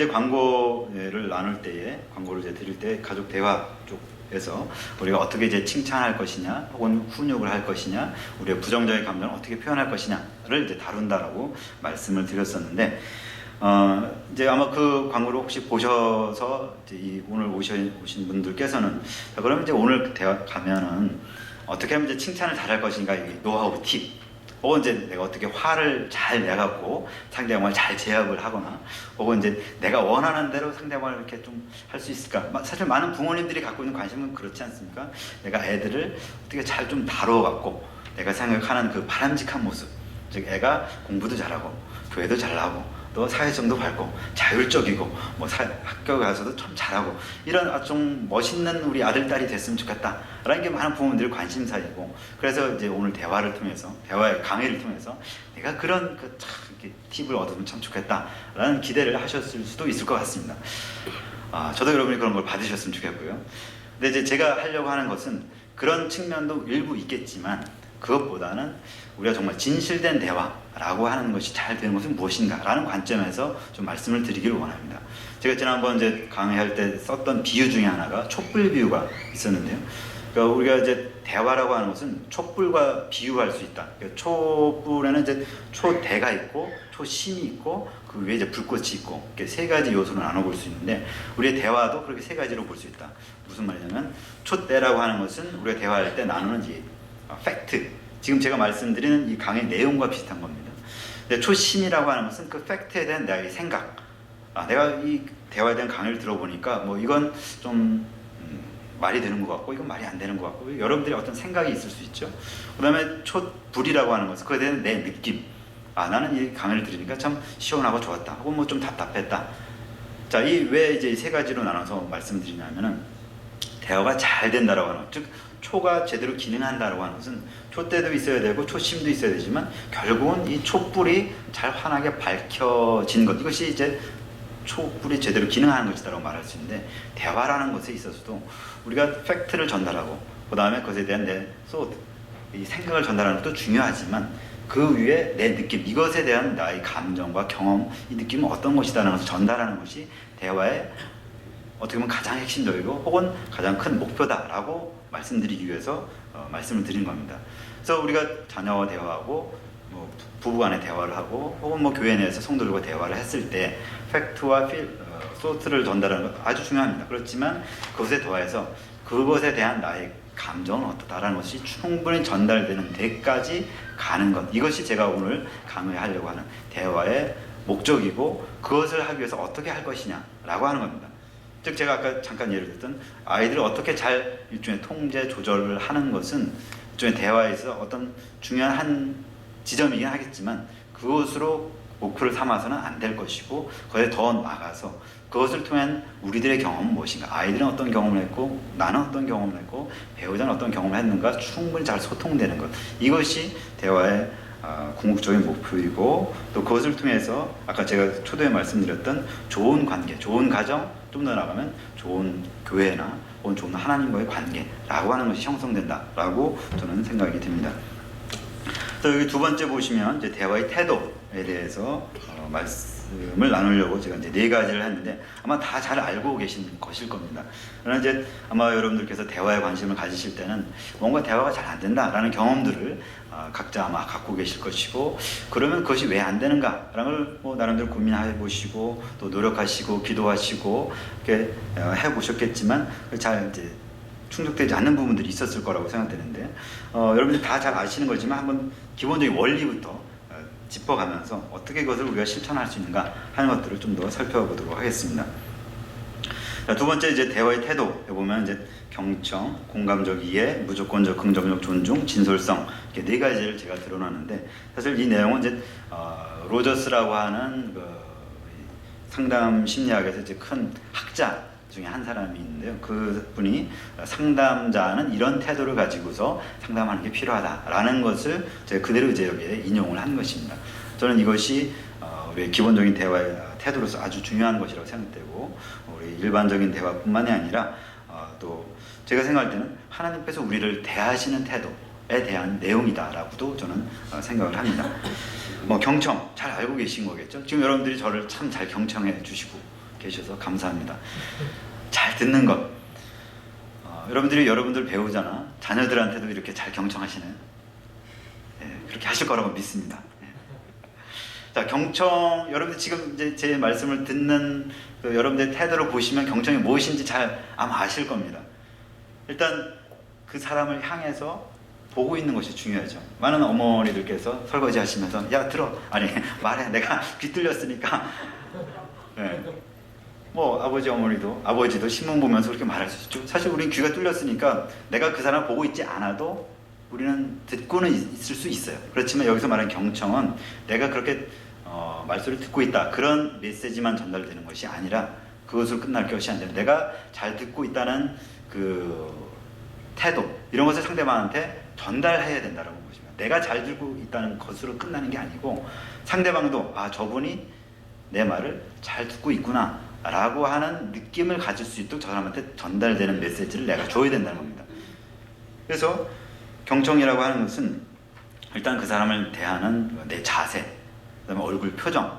이제 광고를 나눌 때에 광고를 이제 드릴 때 가족 대화 쪽에서 우리가 어떻게 이제 칭찬할 것이냐 혹은 훈육을 할 것이냐 우리의 부정적인 감정을 어떻게 표현할 것이냐를 이제 다룬다라고 말씀을 드렸었는데 이제 아마 그 광고를 혹시 보셔서 이제 오늘 오신 분들께서는 자, 그러면 이제 오늘 대화 가면은 어떻게 하면 이제 칭찬을 잘할 것인가 이 노하우 팁 혹은 이제 내가 어떻게 화를 잘 내갖고 상대방을 잘 제압을 하거나 혹은 이제 내가 원하는 대로 상대방을 이렇게 좀 할 수 있을까. 사실 많은 부모님들이 갖고 있는 관심은 그렇지 않습니까? 내가 애들을 어떻게 잘 좀 다뤄갖고 내가 생각하는 그 바람직한 모습, 즉 애가 공부도 잘하고 교회도 잘나고 또 사회성도 밝고 자율적이고 뭐 학교 가서도 참 잘하고 이런 아주 좀 멋있는 우리 아들 딸이 됐으면 좋겠다 라는 게 많은 부모님들의 관심사이고, 그래서 이제 오늘 대화를 통해서 대화의 강의를 통해서 내가 그런 참 팁을 얻으면 참 좋겠다 라는 기대를 하셨을 수도 있을 것 같습니다. 저도 여러분이 그런 걸 받으셨으면 좋겠고요. 근데 이제 제가 하려고 하는 것은 그런 측면도 일부 있겠지만 그것보다는 우리가 정말 진실된 대화라고 하는 것이 잘 되는 것은 무엇인가 라는 관점에서 좀 말씀을 드리기를 원합니다. 제가 지난번 이제 강의할 때 썼던 비유 중에 하나가 촛불 비유가 있었는데요. 그러니까 우리가 이제 대화라고 하는 것은 촛불과 비유할 수 있다. 그러니까 촛불에는 이제 초대가 있고 초심이 있고 그 위에 이제 불꽃이 있고 이렇게 세 가지 요소로 나눠볼 수 있는데 우리의 대화도 그렇게 세 가지로 볼 수 있다. 무슨 말이냐면 촛대라고 하는 것은 우리가 대화할 때 나누는 이 팩트, 지금 제가 말씀드리는 이 강의 내용과 비슷한 겁니다. 근데 초심이라고 하는 것은 그 팩트에 대한 나의 생각, 내가 이 대화에 대한 강의를 들어보니까 뭐 이건 좀 말이 되는 것 같고 이건 말이 안 되는 것 같고 여러분들이 어떤 생각이 있을 수 있죠. 그 다음에 촛불이라고 하는 것은 그에 대한 내 느낌, 나는 이 강의를 들으니까 참 시원하고 좋았다 혹은 뭐 좀 답답했다. 자, 이 왜 이제 세 가지로 나눠서 말씀드리냐면은 대화가 잘 된다라고 하는 것, 즉 초가 제대로 기능한다라고 하는 것은 촛대도 있어야 되고 초심도 있어야 되지만 결국은 이 촛불이 잘 환하게 밝혀진 것, 이것이 이제 촛불이 제대로 기능하는 것이다라고 말할 수 있는데, 대화라는 것에 있어서도 우리가 팩트를 전달하고 그 다음에 그것에 대한 이 생각을 전달하는 것도 중요하지만 그 위에 내 느낌, 이것에 대한 나의 감정과 경험, 이 느낌은 어떤 것이다라는 것을 전달하는 것이 대화의 어떻게 보면 가장 핵심적이고 혹은 가장 큰 목표다라고 말씀드리기 위해서 말씀을 드린 겁니다. 그래서 우리가 자녀와 대화하고 뭐 부부 간에 대화를 하고 혹은 뭐 교회 내에서 성도들과 대화를 했을 때 팩트와 소트를 전달하는 것 아주 중요합니다. 그렇지만 그것에 더해서 그것에 대한 나의 감정은 어떻다라는 것이 충분히 전달되는 데까지 가는 것, 이것이 제가 오늘 강의하려고 하는 대화의 목적이고 그것을 하기 위해서 어떻게 할 것이냐라고 하는 겁니다. 즉 제가 아까 잠깐 예를 들었던 아이들을 어떻게 잘 일종의 통제 조절을 하는 것은 일종의 대화에서 어떤 중요한 한 지점이긴 하겠지만 그것으로 목표를 삼아서는 안 될 것이고 거기에 더 나가서 그것을 통한 우리들의 경험은 무엇인가, 아이들은 어떤 경험을 했고 나는 어떤 경험을 했고 배우자는 어떤 경험을 했는가 충분히 잘 소통되는 것, 이것이 대화의 궁극적인 목표이고 또 그것을 통해서 아까 제가 초도에 말씀드렸던 좋은 관계, 좋은 가정, 좀 더 나가면 좋은 교회나 혹은 좋은 하나님과의 관계라고 하는 것이 형성된다라고 저는 생각이 듭니다. 그래서 여기 두 번째 보시면 이제 대화의 태도에 대해서 말씀을 나누려고 제가 이제 네 가지를 했는데 아마 다 잘 알고 계신 것일 겁니다. 그러나 이제 아마 여러분들께서 대화에 관심을 가지실 때는 뭔가 대화가 잘 안 된다라는 경험들을 각자 아마 갖고 계실 것이고, 그러면 그것이 왜 안 되는가라는 걸 뭐 나름대로 고민해 보시고 또 노력하시고 기도하시고 이렇게 해 보셨겠지만 잘 이제 충족되지 않는 부분들이 있었을 거라고 생각되는데 여러분들 다 잘 아시는 거지만 한번 기본적인 원리부터 짚어가면서 어떻게 그것을 우리가 실천할 수 있는가 하는 것들을 좀 더 살펴보도록 하겠습니다. 자, 두 번째 이제 대화의 태도에 보면 이제 경청, 공감적 이해, 무조건적 긍정적 존중, 진솔성, 이렇게 네 가지를 제가 드러놨는데 사실 이 내용은 이제 로저스라고 하는 그 상담 심리학에서 이제 큰 학자 중에 한 사람이 있는데요. 그분이 상담자는 이런 태도를 가지고서 상담하는 게 필요하다라는 것을 제가 그대로 이제 여기에 인용을 한 것입니다. 저는 이것이 우리의 기본적인 대화의 태도로서 아주 중요한 것이라고 생각되고 우리 일반적인 대화뿐만이 아니라 또 제가 생각할 때는 하나님께서 우리를 대하시는 태도에 대한 내용이다라고도 저는 생각을 합니다. 뭐 경청 잘 알고 계신 거겠죠. 지금 여러분들이 저를 참 잘 경청해 주시고 계셔서 감사합니다. 잘 듣는 것. 여러분들이 여러분들 배우잖아. 자녀들한테도 이렇게 잘 경청하시나요? 예, 그렇게 하실 거라고 믿습니다. 예. 자, 경청, 여러분들 지금 이제 제 말씀을 듣는 그 여러분들의 태도를 보시면 경청이 무엇인지 잘 아마 아실 겁니다. 일단 그 사람을 향해서 보고 있는 것이 중요하죠. 많은 어머니들께서 설거지 하시면서 야 들어, 아니 말해, 내가 귀 뚫렸으니까. 네. 뭐 아버지도 신문 보면서 그렇게 말할 수 있죠. 사실 우리는 귀가 뚫렸으니까 내가 그 사람을 보고 있지 않아도 우리는 듣고는 있을 수 있어요. 그렇지만 여기서 말하는 경청은 내가 그렇게 말소리를 듣고 있다, 그런 메시지만 전달되는 것이 아니라 그것으로 끝날 것이 아니라 내가 잘 듣고 있다는 그 태도, 이런 것을 상대방한테 전달해야 된다는 것입니다. 내가 잘 듣고 있다는 것으로 끝나는 게 아니고 상대방도 아, 저분이 내 말을 잘 듣고 있구나 라고 하는 느낌을 가질 수 있도록 저 사람한테 전달되는 메시지를 내가 줘야 된다는 겁니다. 그래서 경청이라고 하는 것은 일단 그 사람을 대하는 내 자세, 그다음에 얼굴 표정,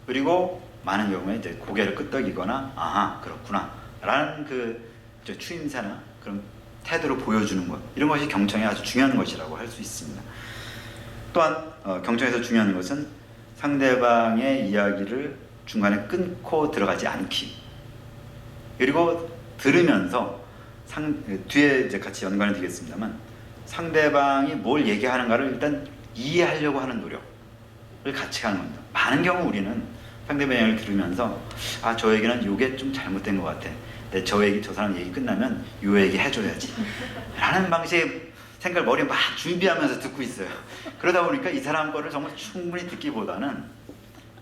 그리고 많은 경우에 이제 고개를 끄덕이거나 아하 그렇구나 라는 그 추임새나 그런 태도를 보여주는 것, 이런 것이 경청이 아주 중요한 것이라고 할 수 있습니다. 또한 경청에서 중요한 것은 상대방의 이야기를 중간에 끊고 들어가지 않기, 그리고 들으면서 뒤에 이제 같이 연관이 되겠습니다만 상대방이 뭘 얘기하는가를 일단 이해하려고 하는 노력을 같이 하는 겁니다. 많은 경우 우리는 상대방의 얘기를 들으면서 아, 저 얘기는 이게 좀 잘못된 것 같아, 저 사람 얘기 끝나면 요 얘기 해줘야지 라는 방식의 생각을 머리에 막 준비하면서 듣고 있어요. 그러다 보니까 이 사람 거를 정말 충분히 듣기보다는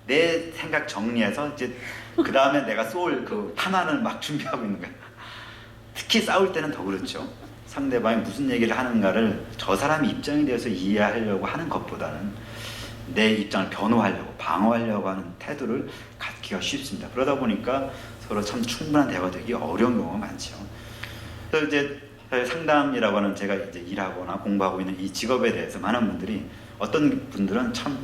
내 생각 정리해서 이제 그 다음에 내가 쏠 그 탄환을 막 준비하고 있는 거야. 특히 싸울 때는 더 그렇죠. 상대방이 무슨 얘기를 하는가를 저 사람의 입장에 대해서 이해하려고 하는 것보다는 내 입장을 변호하려고, 방어하려고 하는 태도를 갖기가 쉽습니다. 그러다 보니까 서로 참 충분한 대화가 되기 어려운 경우가 많죠. 그래서 이제 상담이라고 하는, 제가 이제 일하거나 공부하고 있는 이 직업에 대해서 많은 분들이, 어떤 분들은 참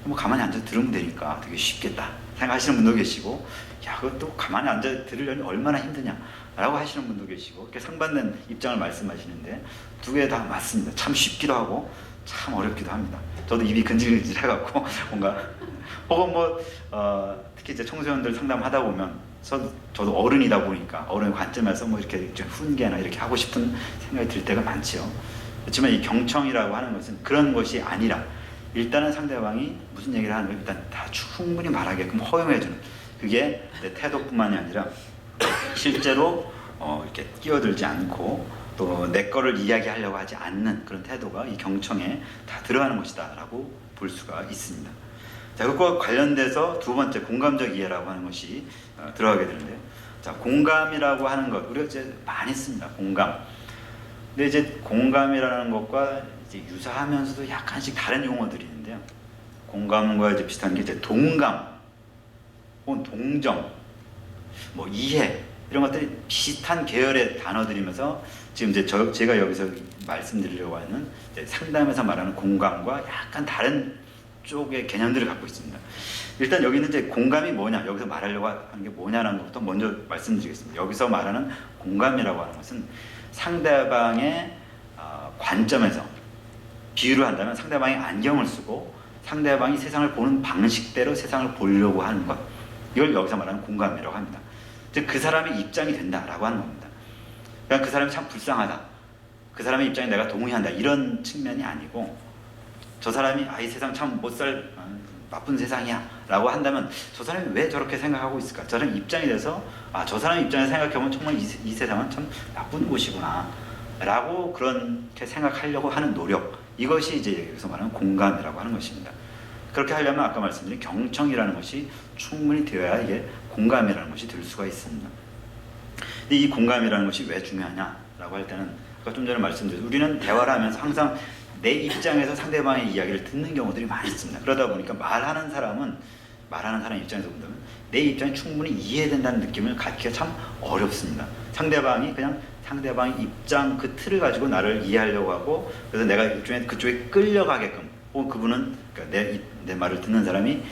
뭐 가만히 앉아 들으면 되니까 되게 쉽겠다 생각하시는 분도 계시고, 야 그것도 가만히 앉아 들으려니 얼마나 힘드냐 라고 하시는 분도 계시고, 이렇게 상반된 입장을 말씀하시는데 두 개 다 맞습니다. 참 쉽기도 하고 참 어렵기도 합니다. 저도 입이 근질근질 해갖고 뭔가, 혹은 뭐 특히 이제 청소년들 상담하다 보면 저도 어른이다 보니까 어른의 관점에서 뭐 이렇게 좀 훈계나 이렇게 하고 싶은 생각이 들 때가 많죠. 그렇지만 이 경청이라고 하는 것은 그런 것이 아니라 일단은 상대방이 무슨 얘기를 하는 걸 일단 다 충분히 말하게끔 허용해주는, 그게 내 태도뿐만이 아니라 실제로 이렇게 끼어들지 않고 또 내 거를 이야기하려고 하지 않는 그런 태도가 이 경청에 다 들어가는 것이다 라고 볼 수가 있습니다. 자, 그것과 관련돼서 두 번째, 공감적 이해라고 하는 것이 들어가게 되는데요. 자, 공감이라고 하는 것, 우리가 이제 많이 씁니다. 공감. 근데 이제 공감이라는 것과 이제 유사하면서도 약간씩 다른 용어들이 있는데요. 공감과 이제 비슷한 게 이제 동감, 혹은 동정, 뭐 이해, 이런 것들이 비슷한 계열의 단어들이면서 지금 이제 제가 여기서 말씀드리려고 하는 상담에서 말하는 공감과 약간 다른 쪽의 개념들을 갖고 있습니다. 일단 여기는 이제 공감이 뭐냐, 여기서 말하려고 하는 게 뭐냐라는 것부터 먼저 말씀드리겠습니다. 여기서 말하는 공감이라고 하는 것은 상대방의 관점에서 비유를 한다면 상대방이 안경을 쓰고 상대방이 세상을 보는 방식대로 세상을 보려고 하는 것, 이걸 여기서 말하는 공감이라고 합니다. 즉 그 사람의 입장이 된다라고 하는 겁니다. 그러니까 그 사람이 참 불쌍하다, 그 사람의 입장에 내가 동의한다, 이런 측면이 아니고, 저 사람이 이 세상 참 못살 나쁜 세상이야 라고 한다면 저 사람이 왜 저렇게 생각하고 있을까, 저 사람 입장이 돼서 저 사람 입장에서 생각해보면 정말 이 세상은 참 나쁜 곳이구나 라고 그렇게 생각하려고 하는 노력, 이것이 이제 여기서 말하는 공감이라고 하는 것입니다. 그렇게 하려면 아까 말씀드린 경청이라는 것이 충분히 되어야 이게 공감이라는 것이 될 수가 있습니다. 근데 이 공감이라는 것이 왜 중요하냐라고 할 때는, 아까 좀 전에 말씀드렸죠. 우리는 대화를 하면서 항상 내 입장에서 상대방의 이야기를 듣는 경우들이 많이 있습니다. 그러다 보니까 말하는 사람 입장에서 본다면 내 입장이 충분히 이해된다는 느낌을 갖기가 참 어렵습니다. 상대방이 그냥 상대방의 입장 그 틀을 가지고 나를 이해하려고 하고, 그래서 내가 일종의 그쪽에 끌려가게끔, 혹은 그분은, 그러니까 내 말을 듣는 사람이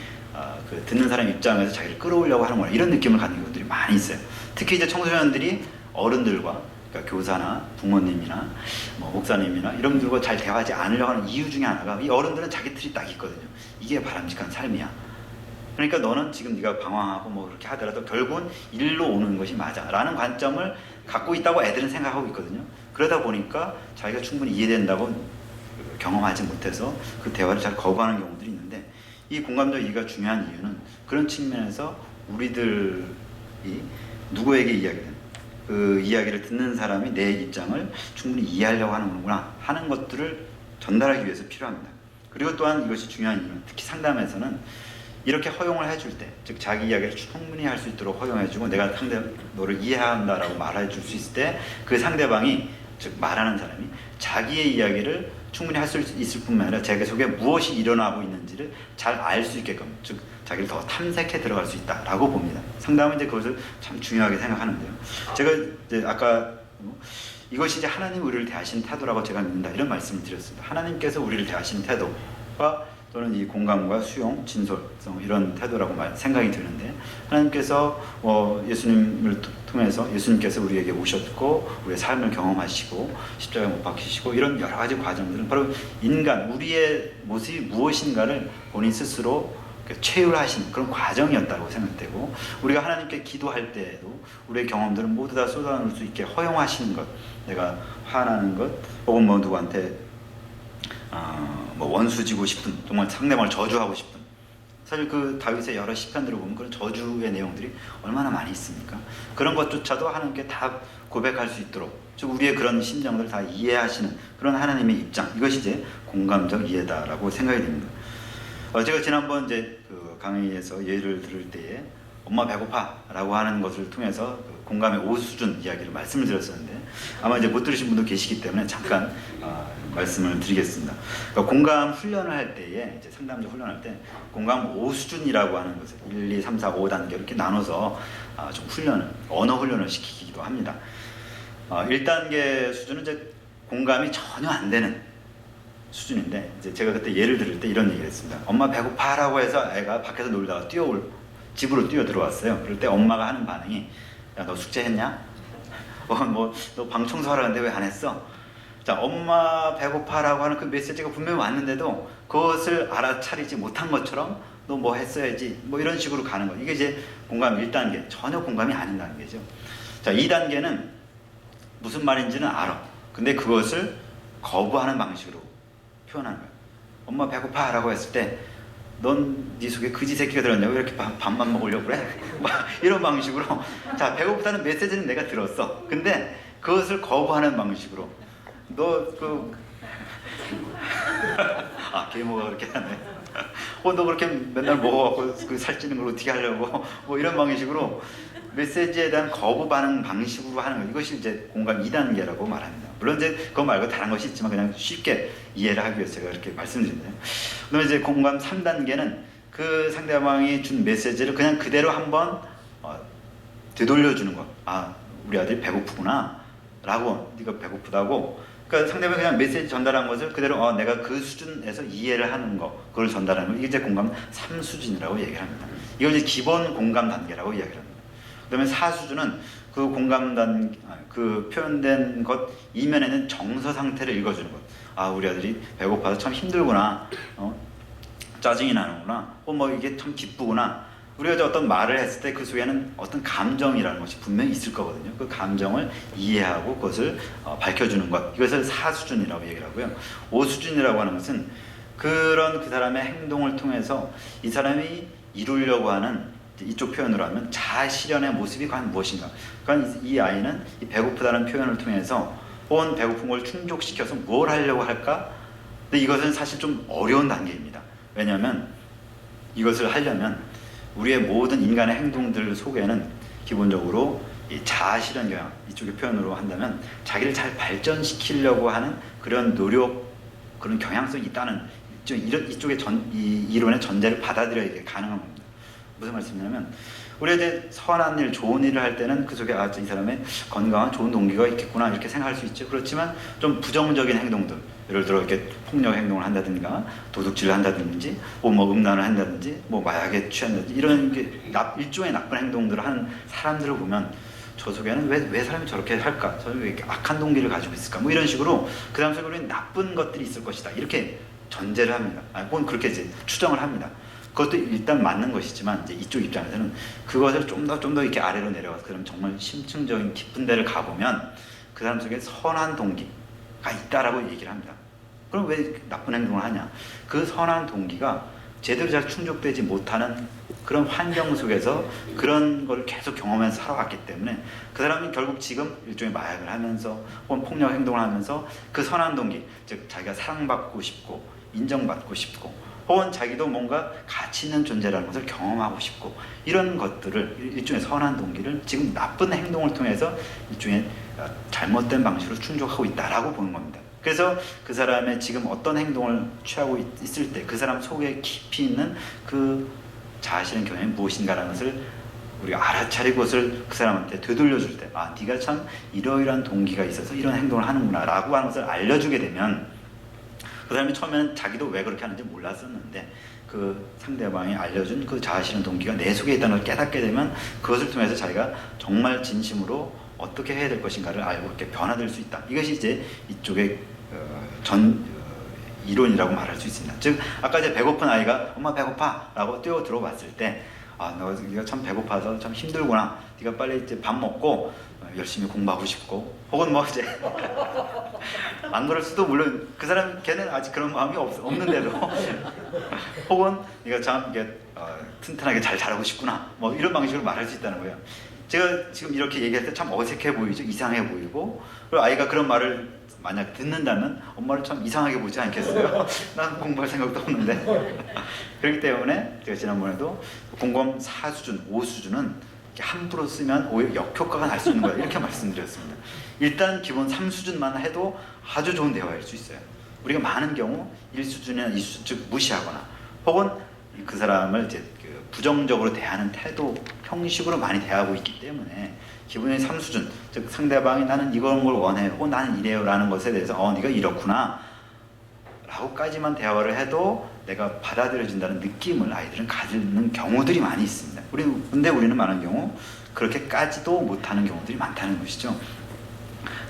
그 듣는 사람 입장에서 자기를 끌어오려고 하는구나 이런 느낌을 갖는 경우들이 많이 있어요. 특히 이제 청소년들이 어른들과 그러니까 교사나 부모님이나 뭐 목사님이나 이런 분들과 잘 대화하지 않으려고 하는 이유 중에 하나가 이 어른들은 자기 틀이 딱 있거든요. 이게 바람직한 삶이야. 그러니까 너는 지금 네가 방황하고 뭐 그렇게 하더라도 결국은 일로 오는 것이 맞아 라는 관점을 갖고 있다고 애들은 생각하고 있거든요. 그러다 보니까 자기가 충분히 이해된다고 경험하지 못해서 그 대화를 잘 거부하는 경우들이 있는데 이 공감적 이해가 중요한 이유는 그런 측면에서 우리들이 누구에게 이야기든 그 이야기를 듣는 사람이 내 입장을 충분히 이해하려고 하는구나 하는 것들을 전달하기 위해서 필요합니다. 그리고 또한 이것이 중요한 이유는 특히 상담에서는 이렇게 허용을 해줄 때, 즉 자기 이야기를 충분히 할 수 있도록 허용해주고 내가 너를 이해한다라고 말해줄 수 있을 때 그 상대방이, 즉 말하는 사람이 자기의 이야기를 충분히 할 수 있을 뿐만 아니라 자기 속에 무엇이 일어나고 있는지를 잘 알 수 있게끔, 즉 자기를 더 탐색해 들어갈 수 있다라고 봅니다. 상담은 이제 그것을 참 중요하게 생각하는데요. 제가 이제 아까 이것이 이제 하나님 우리를 대하시는 태도라고 제가 믿는다 이런 말씀을 드렸습니다. 하나님께서 우리를 대하시는 태도가 또는 이 공감과 수용, 진솔성 이런 태도라고 생각이 드는데 하나님께서 예수님을 통해서 예수님께서 우리에게 오셨고 우리의 삶을 경험하시고 십자가에 못 박히시고 이런 여러 가지 과정들은 바로 인간, 우리의 모습이 무엇인가를 본인 스스로 체휼하시는 그런 과정이었다고 생각되고 우리가 하나님께 기도할 때에도 우리의 경험들을 모두 다 쏟아놓을 수 있게 허용하시는 것, 내가 화나는 것 혹은 뭐 누구한테 뭐 원수지고 싶은, 정말 상대방을 저주하고 싶은, 사실 그 다윗의 여러 시편들을 보면 그런 저주의 내용들이 얼마나 많이 있습니까? 그런 것조차도 하나님께 다 고백할 수 있도록, 즉 우리의 그런 심정들을 다 이해하시는 그런 하나님의 입장, 이것이 이제 공감적 이해다라고 생각이 됩니다. 제가 지난번 이제 그 강의에서 예를 들을 때에 엄마 배고파 라고 하는 것을 통해서 그 공감의 5수준 이야기를 말씀을 드렸었는데 아마 이제 못 들으신 분도 계시기 때문에 잠깐 말씀을 드리겠습니다. 그러니까 공감 훈련을 할 때에 이제 상담적 훈련할 때 공감 5수준이라고 하는 것을 1, 2, 3, 4, 5단계 이렇게 나눠서 좀 언어 훈련을 시키기도 합니다. 1단계 수준은 이제 공감이 전혀 안 되는 수준인데 이제 제가 그때 예를 들을 때 이런 얘기를 했습니다. 엄마 배고파라고 해서 애가 밖에서 놀다가 집으로 뛰어 들어왔어요. 그럴 때 엄마가 하는 반응이 야, 너 숙제했냐? 너 방 청소하라는데 왜 안 했어? 자, 엄마 배고파라고 하는 그 메시지가 분명히 왔는데도 그것을 알아차리지 못한 것처럼 너 뭐 했어야지 뭐 이런 식으로 가는 거. 이게 이제 공감 1단계, 전혀 공감이 아닌 단계죠. 자, 2단계는 무슨 말인지는 알아. 근데 그것을 거부하는 방식으로 표현하는 거예요. 엄마 배고파 라고 했을 때 넌 네 속에 그지 새끼가 들었냐고 이렇게 밥만 먹으려고 그래? 막 이런 방식으로 자, 배고프다는 메시지는 내가 들었어. 근데 그것을 거부하는 방식으로 너 계모가 그렇게 하네. 너 그렇게 맨날 먹어갖고 그 살찌는 걸 어떻게 하려고 뭐 이런 방식으로 메시지에 대한 거부 반응 방식으로 하는 거, 이것이 이제 공감 2단계라고 말합니다. 물론 이제 그거 말고 다른 것이 있지만 그냥 쉽게 이해를 하기 위해서 제가 이렇게 말씀드린대요. 그다음에 이제 공감 3단계는 그 상대방이 준 메시지를 그냥 그대로 한번 되돌려주는 것. 우리 아들이 배고프구나 라고, 네가 배고프다고, 그러니까 상대방이 그냥 메시지 전달한 것을 그대로 내가 그 수준에서 이해를 하는 거, 그걸 전달하는 거, 이게 이제 공감 3수준이라고 얘기를 합니다. 이걸 이제 기본 공감 단계라고 이야기를 합니다. 그 다음에 4수준은 그 그 표현된 것 이면에는 정서 상태를 읽어주는 것. 우리 아들이 배고파서 참 힘들구나, 짜증이 나는구나, 뭐 이게 참 기쁘구나. 우리가 어떤 말을 했을 때 그 속에는 어떤 감정이라는 것이 분명히 있을 거거든요. 그 감정을 이해하고 그것을 밝혀주는 것, 이것을 4수준이라고 얘기를 하고요. 5수준이라고 하는 것은 그런 그 사람의 행동을 통해서 이 사람이 이루려고 하는, 이쪽 표현으로 하면 자아 실현의 모습이 과연 무엇인가. 그러니까 이 아이는 이 배고프다는 표현을 통해서 혹은 배고픈 걸 충족시켜서 뭘 하려고 할까? 근데 이것은 사실 좀 어려운 단계입니다. 왜냐하면 이것을 하려면 우리의 모든 인간의 행동들 속에는 기본적으로 이 자아 실현 경향, 이쪽의 표현으로 한다면 자기를 잘 발전시키려고 하는 그런 노력, 그런 경향성이 있다는 이쪽의 이 이론의 전제를 받아들여야 가능한 겁니다. 무슨 말씀이냐면 우리가 이제 선한 일, 좋은 일을 할 때는 그 속에 이 사람의 건강한 좋은 동기가 있겠구나 이렇게 생각할 수 있죠. 그렇지만 좀 부정적인 행동들, 예를 들어 이렇게 폭력 행동을 한다든가 도둑질을 한다든지 뭐 음란을 한다든지 뭐 마약에 취한다든지 이런 게 일종의 나쁜 행동들을 하는 사람들을 보면 저 속에는 왜 사람이 저렇게 할까? 저는 왜 이렇게 악한 동기를 가지고 있을까? 뭐 이런 식으로 그 사람 속에 나쁜 것들이 있을 것이다. 이렇게 전제를 합니다. 혹은 그렇게 이제 추정을 합니다. 그것도 일단 맞는 것이지만 이제 이쪽 입장에서는 그것을 좀 더 이렇게 아래로 내려가서 그럼 정말 심층적인 깊은 데를 가보면 그 사람 속에 선한 동기가 있다라고 얘기를 합니다. 그럼 왜 나쁜 행동을 하냐? 그 선한 동기가 제대로 잘 충족되지 못하는 그런 환경 속에서 그런 걸 계속 경험해서 살아왔기 때문에 그 사람이 결국 지금 일종의 마약을 하면서 혹은 폭력 행동을 하면서 그 선한 동기, 즉 자기가 사랑받고 싶고 인정받고 싶고 혹은 자기도 뭔가 가치 있는 존재라는 것을 경험하고 싶고 이런 것들을 일종의 선한 동기를 지금 나쁜 행동을 통해서 일종의 잘못된 방식으로 충족하고 있다라고 보는 겁니다. 그래서 그 사람의 지금 어떤 행동을 취하고 있을 때 그 사람 속에 깊이 있는 그 자아실현 경험이 무엇인가라는 것을 우리가 알아차리고 그것을 그 사람한테 되돌려줄 때 네가 참 이러이러한 동기가 있어서 이런 행동을 하는구나 라고 하는 것을 알려주게 되면 그 사람이 처음에는 자기도 왜 그렇게 하는지 몰랐었는데 그 상대방이 알려준 그 자아실현 동기가 내 속에 있다는 걸 깨닫게 되면 그것을 통해서 자기가 정말 진심으로 어떻게 해야 될 것인가를 알고 이렇게 변화될 수 있다. 이것이 이제 이쪽의 이론이라고 말할 수 있습니다. 즉 아까 이제 배고픈 아이가 엄마 배고파 라고 뛰어 들어왔을 때 네가 참 배고파서 참 힘들구나. 네가 빨리 이제 밥 먹고 열심히 공부하고 싶고 혹은 뭐 이제 안 그럴 수도 물론 그 사람 걔는 아직 그런 마음이 없는데도 혹은 네가 참 이게 튼튼하게 잘 자라고 싶구나 뭐 이런 방식으로 말할 수 있다는 거예요. 제가 지금 이렇게 얘기할 때 참 어색해 보이죠. 이상해 보이고 그리고 아이가 그런 말을 만약 듣는다면 엄마를 참 이상하게 보지 않겠어요? 난 공부할 생각도 없는데 그렇기 때문에 제가 지난번에도 공검 4수준, 5수준은 함부로 쓰면 오히려 역효과가 날 수 있는 거예요. 이렇게 말씀드렸습니다. 일단 기본 3수준만 해도 아주 좋은 대화일 수 있어요. 우리가 많은 경우 1수준이나 2수준 즉 무시하거나 혹은 그 사람을 이제 부정적으로 대하는 태도, 형식으로 많이 대하고 있기 때문에 기본의 3수준, 즉 상대방이 나는 이런 걸 원해요, 혹은 나는 이래요 라는 것에 대해서 네가 이렇구나 라고까지만 대화를 해도 내가 받아들여진다는 느낌을 아이들은 가지는 경우들이 많이 있습니다. 근데 우리는 많은 경우 그렇게까지도 못하는 경우들이 많다는 것이죠.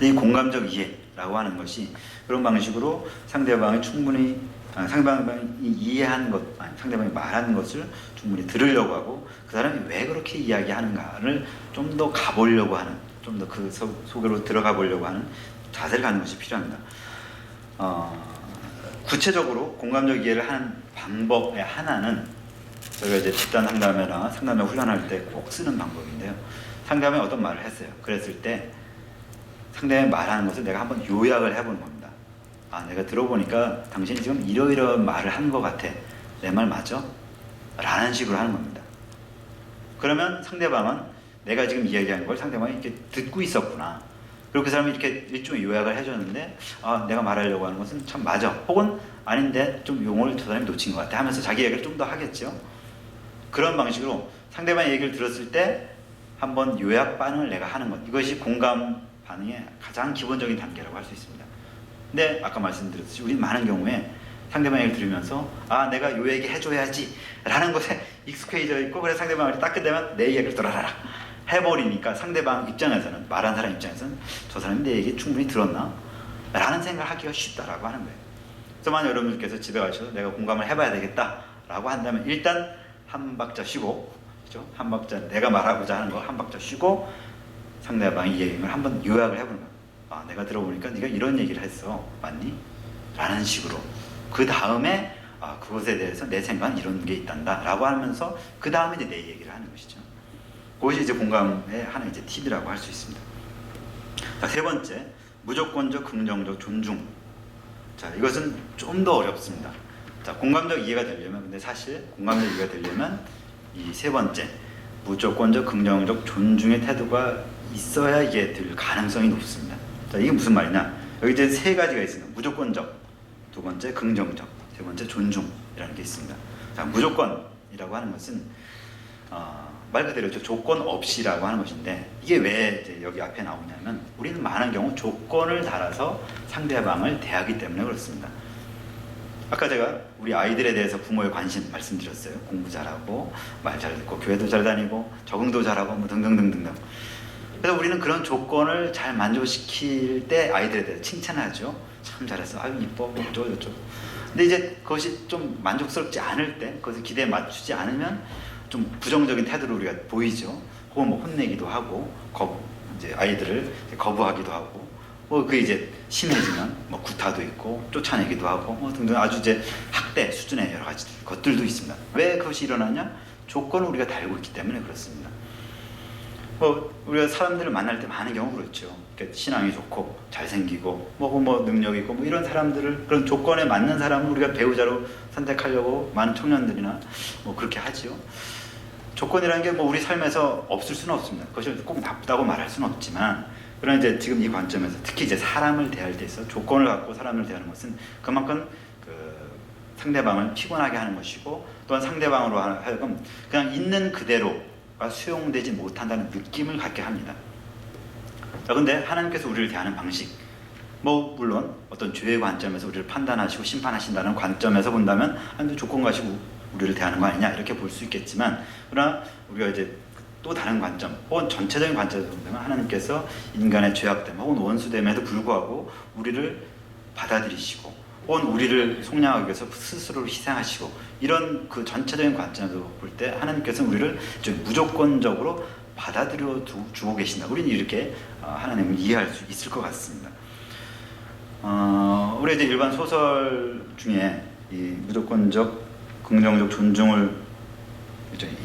이 공감적 이해라고 하는 것이 그런 방식으로 상대방이 충분히 상대방이 이해한 것, 상대방이 말하는 것을 충분히 들으려고 하고 그 사람이 왜 그렇게 이야기하는가를 좀 더 가보려고 하는, 좀 더 그 속으로 들어가 보려고 하는 자세를 갖는 것이 필요합니다. 구체적으로 공감적 이해를 하는 방법의 하나는 저희가 이제 집단 상담회나 상담회 훈련할 때 꼭 쓰는 방법인데요. 상대방이 어떤 말을 했어요. 그랬을 때 상대방이 말하는 것을 내가 한번 요약을 해보는 겁니다. 내가 들어보니까 당신이 지금 이러이러한 말을 한 것 같아. 내 말 맞아? 라는 식으로 하는 겁니다. 그러면 상대방은 내가 지금 이야기하는 걸 상대방이 이렇게 듣고 있었구나. 그리고 그 사람이 이렇게 일종의 요약을 해줬는데 내가 말하려고 하는 것은 참 맞아. 혹은 아닌데 좀 용어를 저 사람이 놓친 것 같아 하면서 자기 얘기를 좀 더 하겠죠. 그런 방식으로 상대방의 얘기를 들었을 때 한번 요약 반응을 내가 하는 것. 이것이 공감 반응의 가장 기본적인 단계라고 할 수 있습니다. 근데 아까 말씀드렸듯이 우리는 많은 경우에 상대방 얘기를 들으면서 내가 요 얘기 해줘야지 라는 것에 익숙해져 있고 그래서 상대방을 딱 끝내면 내 얘기를 떠라라라 해버리니까 상대방 입장에서는 말한 사람 입장에서는 저 사람이 내 얘기 충분히 들었나? 라는 생각을 하기가 쉽다라고 하는 거예요. 그래서 만약 여러분들께서 집에 가셔서 내가 공감을 해봐야 되겠다 라고 한다면 일단 한 박자 쉬고 그렇죠? 한 박자 내가 말하고자 하는 거 한 박자 쉬고 상대방이 얘기를 한번 요약을 해보는 거예요. 내가 들어보니까 네가 이런 얘기를 했어. 맞니? 라는 식으로 그 다음에 그것에 대해서 내 생각은 이런 게 있단다 라고 하면서 그 다음에 이제 내 얘기를 하는 것이죠. 그것이 이제 공감의 하나의 이제 팁이라고 할 수 있습니다. 자, 세 번째, 무조건적 긍정적 존중. 자, 이것은 좀 더 어렵습니다. 자, 공감적 이해가 되려면 근데 사실 공감적 이해가 되려면 이 세 번째, 무조건적 긍정적 존중의 태도가 있어야 이게 될 가능성이 높습니다. 자, 이게 무슨 말이냐? 여기 이제 세 가지가 있습니다. 무조건적, 두 번째 긍정적, 세 번째 존중이라는 게 있습니다. 자, 무조건이라고 하는 것은 말 그대로 조건 없이라고 하는 것인데, 이게 왜 이제 여기 앞에 나오냐면, 우리는 많은 경우 조건을 달아서 상대방을 대하기 때문에 그렇습니다. 아까 제가 우리 아이들에 대해서 부모의 관심 말씀드렸어요. 공부 잘하고, 말 잘 듣고, 교회도 잘 다니고, 적응도 잘하고, 뭐 등등등등등. 그래서 우리는 그런 조건을 잘 만족시킬 때 아이들에 대해서 칭찬하죠. 참 잘했어. 아유 이뻐. 어쩌고 저쩌고. 근데 이제 그것이 좀 만족스럽지 않을 때, 그것을 기대에 맞추지 않으면 좀 부정적인 태도를 우리가 보이죠. 혹은 뭐 혼내기도 하고, 이제 아이들을 거부하기도 하고, 뭐 그 이제 심해지면 뭐 구타도 있고, 쫓아내기도 하고, 뭐 등등 아주 이제 학대 수준의 여러 가지 것들도 있습니다. 왜 그것이 일어나냐? 조건을 우리가 달고 있기 때문에 그렇습니다. 뭐 우리가 사람들을 만날 때 많은 경우 그렇죠. 그러니까 신앙이 좋고 잘생기고 뭐 능력 있고 뭐 이런 사람들을, 그런 조건에 맞는 사람을 우리가 배우자로 선택하려고 많은 청년들이나 뭐 그렇게 하지요. 조건이라는 게 뭐 우리 삶에서 없을 수는 없습니다. 그것이 꼭 나쁘다고 말할 수는 없지만, 그러나 이제 지금 이 관점에서 특히 이제 사람을 대할 때 있어 조건을 갖고 사람을 대하는 것은 그만큼 그 상대방을 피곤하게 하는 것이고, 또한 상대방으로 하여금 그냥 있는 그대로가 수용되지 못한다는 느낌을 갖게 합니다. 자, 근데 하나님께서 우리를 대하는 방식, 뭐 물론 어떤 죄의 관점에서 우리를 판단하시고 심판하신다는 관점에서 본다면 하나님도 조건 가지고 우리를 대하는 거 아니냐 이렇게 볼 수 있겠지만, 그러나 우리가 이제 또 다른 관점 혹은 전체적인 관점에서 본다면 하나님께서 인간의 죄악됨 혹은 원수됨에도 불구하고 우리를 받아들이시고, 혹은 우리를 속량하기 위해서 스스로를 희생하시고, 이런 그 전체적인 관점에서 볼 때 하나님께서는 우리를 좀 무조건적으로 받아들여 주고 계신다. 우리는 이렇게 하나님을 이해할 수 있을 것 같습니다. 우리 이제 일반 소설 중에 이 무조건적 긍정적 존중을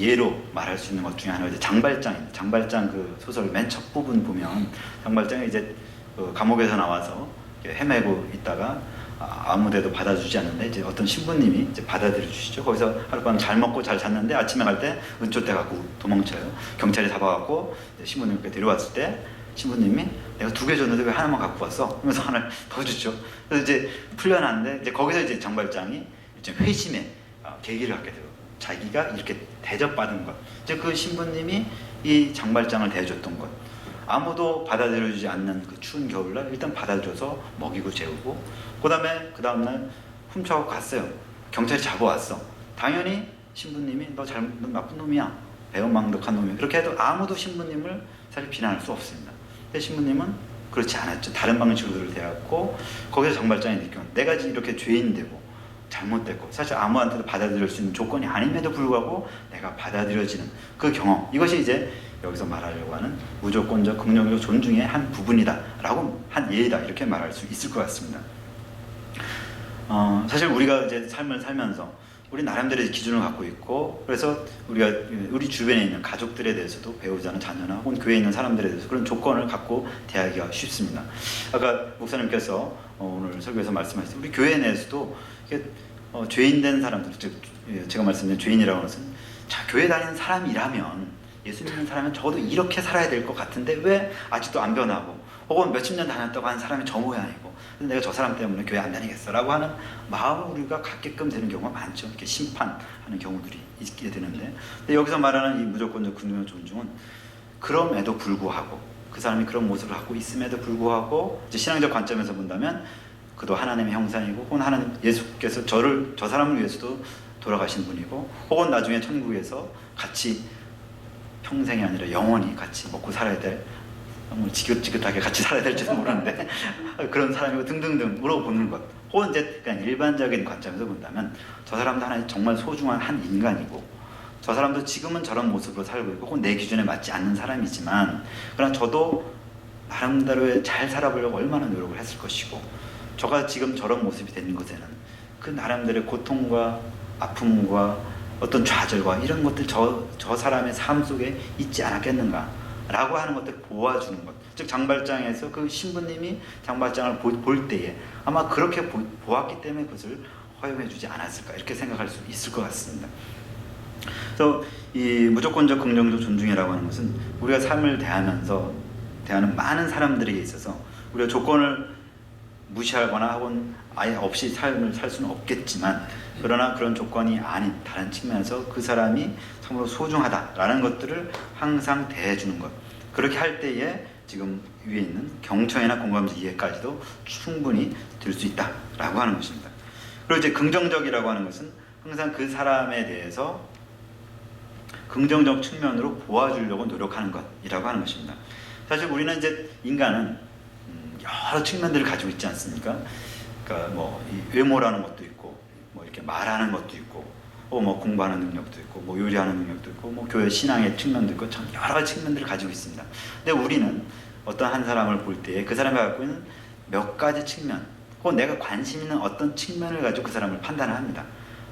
예로 말할 수 있는 것 중에 하나가 이제 장발장입니다. 장발장 그 소설 맨 첫 부분 보면 장발장이 이제 그 감옥에서 나와서 헤매고 있다가 아무데도 받아주지 않는데 이제 어떤 신부님이 이제 받아들여 주시죠. 거기서 하룻밤 잘 먹고 잘 잤는데 아침에 갈 때 은쫓대 갖고 도망쳐요. 경찰이 잡아갖고 신부님께 데려왔을 때 신부님이 내가 2개 줬는데 왜 하나만 갖고 왔어? 그러면서 하나를 더 주죠. 그래서 이제 풀려났는데 이제 거기서 이제 장발장이 이제 회심의 계기를 갖게 돼요. 자기가 이렇게 대접받은 것, 즉 그 신부님이 이 장발장을 대해줬던 것, 아무도 받아들여주지 않는 그 추운 겨울날 일단 받아줘서 먹이고 재우고, 그 다음날 훔쳐가고 갔어요. 경찰이 잡아왔어. 당연히 신부님이 너 나쁜 놈이야, 배은망덕한 놈이야, 그렇게 해도 아무도 신부님을 사실 비난할 수 없습니다. 근데 신부님은 그렇지 않았죠. 다른 방식으로 대했고, 거기서 장발장이 느껴 내가 이렇게 죄인되고 잘못됐고 사실 아무한테도 받아들일 수 있는 조건이 아님에도 불구하고 내가 받아들여지는 그 경험, 이것이 이제 여기서 말하려고 하는 무조건적 긍정적 존중의 한 부분이다 라고 한 예이다, 이렇게 말할 수 있을 것 같습니다. 사실 우리가 이제 삶을 살면서 우리 나름대로의 기준을 갖고 있고, 그래서 우리 주변에 있는 가족들에 대해서도 배우자나 자녀나 혹은 교회에 있는 사람들에 대해서 그런 조건을 갖고 대하기가 쉽습니다. 아까 목사님께서 오늘 설교에서 말씀하셨듯이 우리 교회 내에서도 죄인된 사람들, 즉 제가 말씀드린 죄인이라고 하는 것은, 자, 교회 다니는 사람이라면, 예수 믿는 사람은 적어도 이렇게 살아야 될 것 같은데 왜 아직도 안 변하고, 혹은 몇십 년 다녔다고 하는 사람이 저 모양이고, 근데 내가 저 사람 때문에 교회 안 다니겠어 라고 하는 마음을 우리가 갖게끔 되는 경우가 많죠. 이렇게 심판하는 경우들이 있게 되는데, 근데 여기서 말하는 이 무조건적 긍정적 존중은 그럼에도 불구하고, 그 사람이 그런 모습을 갖고 있음에도 불구하고, 이제 신앙적 관점에서 본다면 그도 하나님의 형상이고, 혹은 하나님 예수께서 저 사람을 위해서도 돌아가신 분이고, 혹은 나중에 천국에서 같이 평생이 아니라 영원히 같이 먹고 살아야 될, 지긋지긋하게 같이 살아야 될지도 모르는데 그런 사람이고 등등등으로 보는 것, 혹은 이제 그냥 일반적인 관점에서 본다면 저 사람도 하나의 정말 소중한 한 인간이고, 저 사람도 지금은 저런 모습으로 살고 있고, 혹은 내 기준에 맞지 않는 사람이지만, 그러나 저도 나름대로 잘 살아보려고 얼마나 노력을 했을 것이고, 저가 지금 저런 모습이 되는 것에는 그 나름대로의 고통과 아픔과 어떤 좌절과 이런 것들 저 사람의 삶 속에 있지 않았겠는가 라고 하는 것들을 보아주는 것, 즉 장발장에서 그 신부님이 장발장을 볼 때에 아마 그렇게 보았기 때문에 그것을 허용해 주지 않았을까, 이렇게 생각할 수 있을 것 같습니다. 그래서 이 무조건적 긍정적 존중이라고 하는 것은 우리가 삶을 대하는 많은 사람들에게 있어서 우리가 조건을 무시하거나 혹은 아예 없이 삶을 살 수는 없겠지만, 그러나 그런 조건이 아닌 다른 측면에서 그 사람이 참으로 소중하다라는 것들을 항상 대해주는 것. 그렇게 할 때에 지금 위에 있는 경청이나 공감적 이해까지도 충분히 들 수 있다라고 하는 것입니다. 그리고 이제 긍정적이라고 하는 것은 항상 그 사람에 대해서 긍정적 측면으로 보아주려고 노력하는 것이라고 하는 것입니다. 사실 우리는 이제 인간은 여러 측면들을 가지고 있지 않습니까? 그러니까 뭐 이 외모라는 것도 있고, 뭐 이렇게 말하는 것도 있고, 뭐 공부하는 능력도 있고, 뭐 요리하는 능력도 있고, 뭐 교회 신앙의 측면도 있고, 참 여러 가지 측면들을 가지고 있습니다. 근데 우리는 어떤 한 사람을 볼 때 그 사람이 갖고 있는 몇 가지 측면, 혹은 내가 관심 있는 어떤 측면을 가지고 그 사람을 판단을 합니다.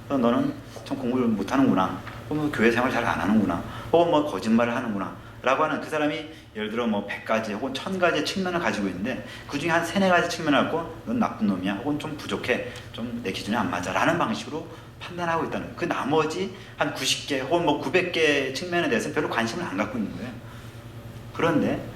너는 참 공부를 못하는구나, 혹은 교회 생활 잘 안 하는구나, 혹은 뭐 거짓말을 하는구나 라고 하는 그 사람이 예를 들어 뭐 100가지 혹은 1000가지의 측면을 가지고 있는데 그 중에 한 3-4가지 측면을 갖고 넌 나쁜 놈이야, 혹은 좀 부족해, 좀 내 기준에 안 맞아 라는 방식으로 판단하고 있다는, 그 나머지 한 90개 혹은 뭐 900개 측면에 대해서 별로 관심을 안 갖고 있는 거예요. 그런데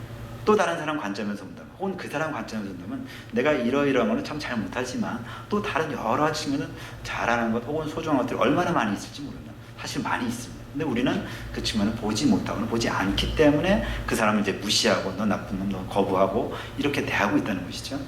또 다른 사람 관점에서 본다면, 혹은 그 사람 관점에서 본다면 내가 이러이러한 거는 참 잘 못하지만 또 다른 여러 측면은 잘하는 것 혹은 소중한 것들이 얼마나 많이 있을지 모른다. 사실 많이 있습니다. 근데 우리는 그 측면을 보지 못하거나 보지 않기 때문에 그 사람을 이제 무시하고 너 나쁜 놈, 너 거부하고 이렇게 대하고 있다는 것이죠.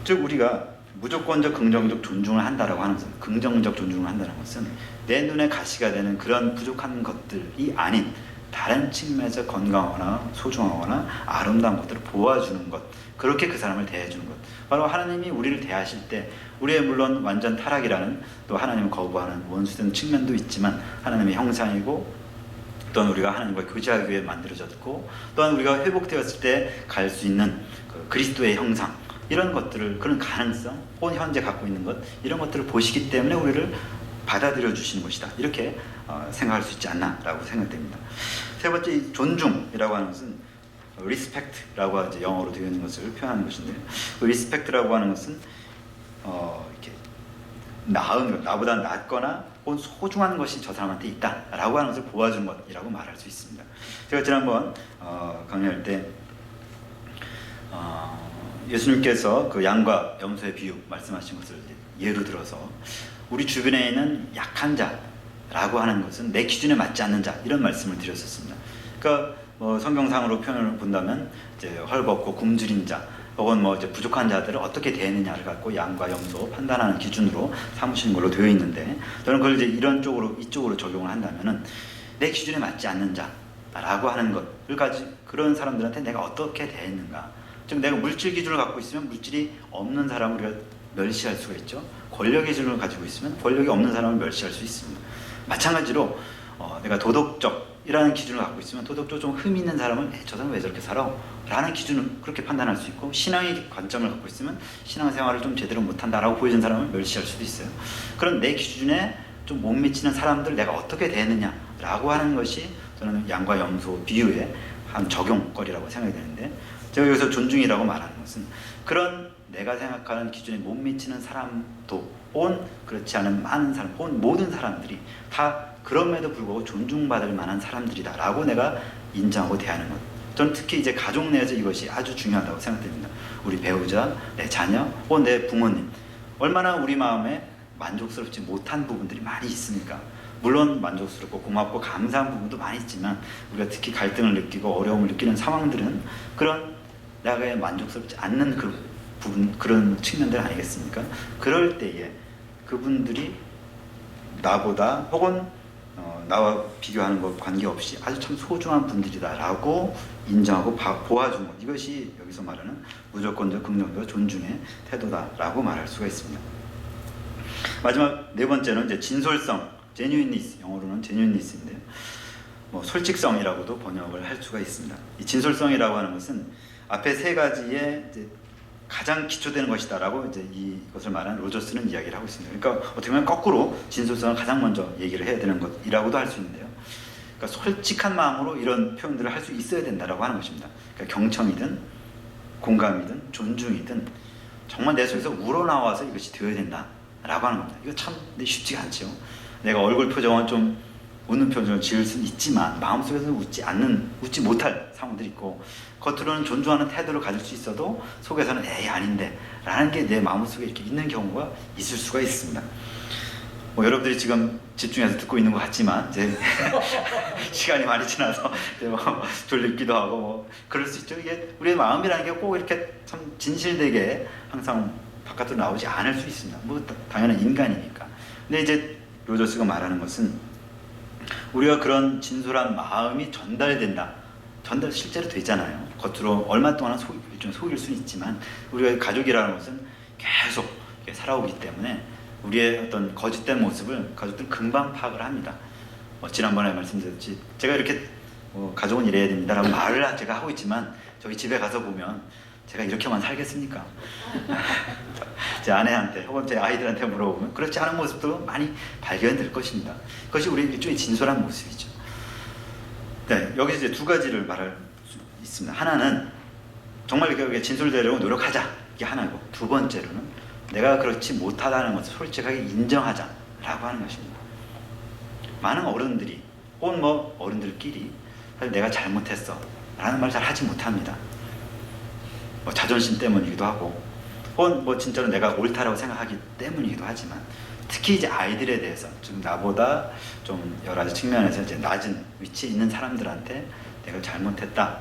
즉 우리가 무조건적 긍정적 존중을 한다라고 하는 것은, 긍정적 존중을 한다는 것은 내 눈에 가시가 되는 그런 부족한 것들이 아닌 다른 측면에서 건강하거나 소중하거나 아름다운 것들을 보아주는 것, 그렇게 그 사람을 대해주는 것. 바로 하나님이 우리를 대하실 때 우리의 물론 완전 타락이라는, 또 하나님을 거부하는 원수된 측면도 있지만 하나님의 형상이고, 또한 우리가 하나님과 교제하기 위해 만들어졌고, 또한 우리가 회복되었을 때 갈 수 있는 그 그리스도의 형상, 이런 것들을, 그런 가능성 혹은 현재 갖고 있는 것, 이런 것들을 보시기 때문에 우리를 받아들여 주시는 것이다, 이렇게 생각할 수 있지 않나 라고 생각됩니다. 세 번째, 이 존중이라고 하는 것은 respect라고 이제 영어로 되어 있는 것을 표현하는 것인데, 그 respect라고 하는 것은 이렇게 나은 것, 나보다 낫거나 혹은 소중한 것이 저 사람한테 있다라고 하는 것을 보아주는 것이라고 말할 수 있습니다. 제가 지난번 강의할 때 예수님께서 그 양과 염소의 비유 말씀하신 것을 예로 들어서 우리 주변에 있는 약한 자라고 하는 것은 내 기준에 맞지 않는 자, 이런 말씀을 드렸었습니다. 그러니까 뭐 성경상으로 표현을 본다면 이제 헐벗고 굶주린 자, 혹은 뭐 이제 부족한 자들을 어떻게 대했느냐를 갖고 양과 염소 판단하는 기준으로 삼으시는 걸로 되어 있는데, 저는 그걸 이제 이런 쪽으로, 이쪽으로 적용을 한다면은 내 기준에 맞지 않는 자라고 하는 것을 가지고 그런 사람들한테 내가 어떻게 대했는가. 즉 내가 물질 기준을 갖고 있으면 물질이 없는 사람을 우리가 멸시할 수가 있죠. 권력의 기준을 가지고 있으면 권력이 없는 사람을 멸시할 수 있습니다. 마찬가지로 내가 도덕적이라는 기준을 갖고 있으면 도덕적으로 좀 흠이 있는 사람은 저 사람 왜 저렇게 살아? 라는 기준을 그렇게 판단할 수 있고, 신앙의 관점을 갖고 있으면 신앙생활을 좀 제대로 못한다라고 보여준 사람을 멸시할 수도 있어요. 그런 내 기준에 좀 못 미치는 사람들 내가 어떻게 대했느냐라고 하는 것이 저는 양과 염소 비유의 한 적용거리라고 생각이 되는데, 제가 여기서 존중이라고 말하는 것은 그런 내가 생각하는 기준에 못 미치는 사람도, 혹은 그렇지 않은 많은 사람, 혹은 모든 사람들이 다 그럼에도 불구하고 존중받을 만한 사람들이다 라고 내가 인정하고 대하는 것. 저는 특히 이제 가족 내에서 이것이 아주 중요하다고 생각됩니다. 우리 배우자, 내 자녀, 혹은 내 부모님, 얼마나 우리 마음에 만족스럽지 못한 부분들이 많이 있습니까? 물론 만족스럽고 고맙고 감사한 부분도 많이 있지만, 우리가 특히 갈등을 느끼고 어려움을 느끼는 상황들은 그런 내가 만족스럽지 않는 그 부분, 그런 측면들 아니겠습니까? 그럴 때에 그분들이 나보다 혹은 나와 비교하는 것 관계없이 아주 참 소중한 분들이다라고 인정하고 보아준 것, 이것이 여기서 말하는 무조건적 긍정적 존중의 태도다라고 말할 수가 있습니다. 마지막 네 번째는 이제 진솔성, genuineness, 영어로는 genuineness인데요. 뭐 솔직성이라고도 번역을 할 수가 있습니다. 이 진솔성이라고 하는 것은 앞에 세 가지에 이제 가장 기초되는 것이다라고 이제 이것을 말하는 로저스는 이야기를 하고 있습니다. 그러니까 어떻게 보면 거꾸로 진솔성을 가장 먼저 얘기를 해야 되는 것이라고도 할 수 있는데요. 그러니까 솔직한 마음으로 이런 표현들을 할 수 있어야 된다라고 하는 것입니다. 그러니까 경청이든 공감이든 존중이든 정말 내 속에서 우러나와서 이것이 되어야 된다라고 하는 겁니다. 이거 참 쉽지가 않죠. 내가 얼굴 표정은 좀 웃는 표정을 지을 수는 있지만 마음속에서는 웃지 못할 상황들이 있고, 겉으로는 존중하는 태도를 가질 수 있어도 속에서는 에이 아닌데 라는 게 내 마음속에 이렇게 있는 경우가 있을 수가 있습니다. 뭐 여러분들이 지금 집중해서 듣고 있는 것 같지만 이제 시간이 많이 지나서 이제 뭐 졸립기도 하고 뭐 그럴 수 있죠. 이게 우리의 마음이라는 게 꼭 이렇게 참 진실되게 항상 바깥으로 나오지 않을 수 있습니다. 뭐 당연한 인간이니까. 근데 이제 로저스가 말하는 것은 우리가 그런 진솔한 마음이 전달된다. 전달 실제로 되잖아요. 겉으로 얼마 동안은 좀 속일 수는 있지만 우리가 가족이라는 것은 계속 살아오기 때문에 우리의 어떤 거짓된 모습을 가족들은 금방 파악을 합니다. 지난번에 말씀드렸지 제가 이렇게 가족은 이래야 됩니다라고 말을 제가 하고 있지만 저희 집에 가서 보면 제가 이렇게만 살겠습니까? 제 아내한테 혹은 제 아이들한테 물어보면 그렇지 않은 모습도 많이 발견될 것입니다. 그것이 우리 일종의 진솔한 모습이죠. 네, 여기서 이제 두 가지를 말할 수 있습니다. 하나는 정말 이렇게 진솔되려고 노력하자, 이게 하나고, 두 번째로는 내가 그렇지 못하다는 것을 솔직하게 인정하자라고 하는 것입니다. 많은 어른들이 혹은 뭐 어른들끼리 사실 내가 잘못했어 라는 말을 잘 하지 못합니다. 뭐 자존심 때문이기도 하고 혹은 뭐 진짜로 내가 옳다라고 생각하기 때문이기도 하지만 특히 이제 아이들에 대해서 좀 나보다 좀 여러 가지 측면에서 이제 낮은 위치에 있는 사람들한테 내가 잘못했다,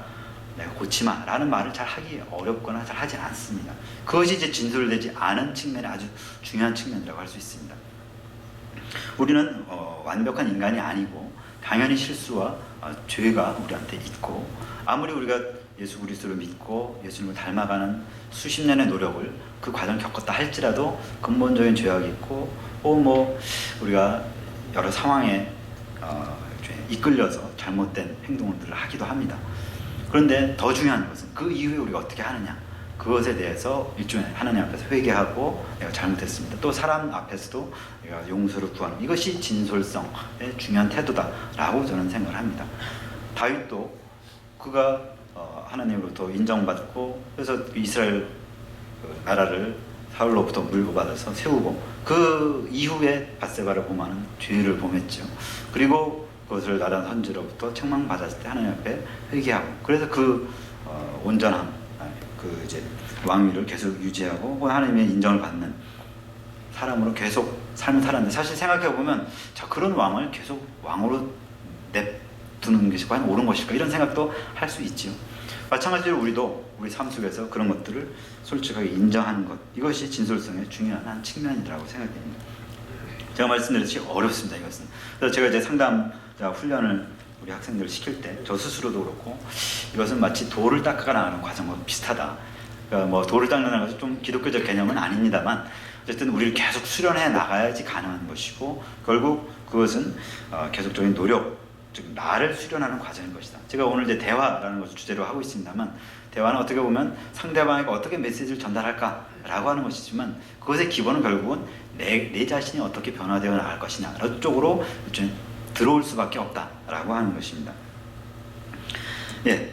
내가 고치마 라는 말을 잘 하기 어렵거나 잘 하지 않습니다. 그것이 이제 진솔되지 않은 측면의 아주 중요한 측면이라고 할 수 있습니다. 우리는 완벽한 인간이 아니고 당연히 실수와 죄가 우리한테 있고 아무리 우리가 예수 그리스도를 믿고 예수님을 닮아가는 수십 년의 노력을 그 과정을 겪었다 할지라도 근본적인 죄악이 있고 혹은 뭐 우리가 여러 상황에 이끌려서 잘못된 행동들을 하기도 합니다. 그런데 더 중요한 것은 그 이후에 우리가 어떻게 하느냐, 그것에 대해서 일종의 하나님 앞에서 회개하고 내가 잘못했습니다. 또 사람 앞에서도 내가 용서를 구하는 이것이 진솔성의 중요한 태도다라고 저는 생각을 합니다. 다윗도 그가 하나님으로부터 인정받고 그래서 이스라엘 나라를 사울로부터 물고받아서 세우고 그 이후에 밧세바를 범하는 죄를 범했죠. 그리고 그것을 나단 선지로부터 책망받았을 때 하나님 앞에 회개하고 그래서 그 온전함, 그 이제 왕위를 계속 유지하고 혹은 하나님의 인정을 받는 사람으로 계속 삶을 살았는데 사실 생각해 보면 자 그런 왕을 계속 왕으로 냅두는 것이 과연 옳은 것일까 이런 생각도 할 수 있죠. 마찬가지로 우리도 우리 삶 속에서 그런 것들을 솔직하게 인정하는 것 이것이 진솔성의 중요한 한 측면이라고 생각됩니다. 제가 말씀드렸듯이 어렵습니다. 이것은. 그래서 제가 이제 상담자 훈련을 우리 학생들을 시킬 때 저 스스로도 그렇고 이것은 마치 돌을 닦아 나가는 과정과 비슷하다. 그러니까 뭐 돌을 닦는 것은 좀 기독교적 개념은 아닙니다만 어쨌든 우리를 계속 수련해 나가야지 가능한 것이고 결국 그것은 계속적인 노력, 즉 나를 수련하는 과정인 것이다. 제가 오늘 이제 대화라는 것을 주제로 하고 있습니다만 대화는 어떻게 보면 상대방에게 어떻게 메시지를 전달할까라고 하는 것이지만 그것의 기본은 결국은 내 자신이 어떻게 변화되어 나갈 것이냐 쪽으로 들어올 수밖에 없다라고 하는 것입니다. 예,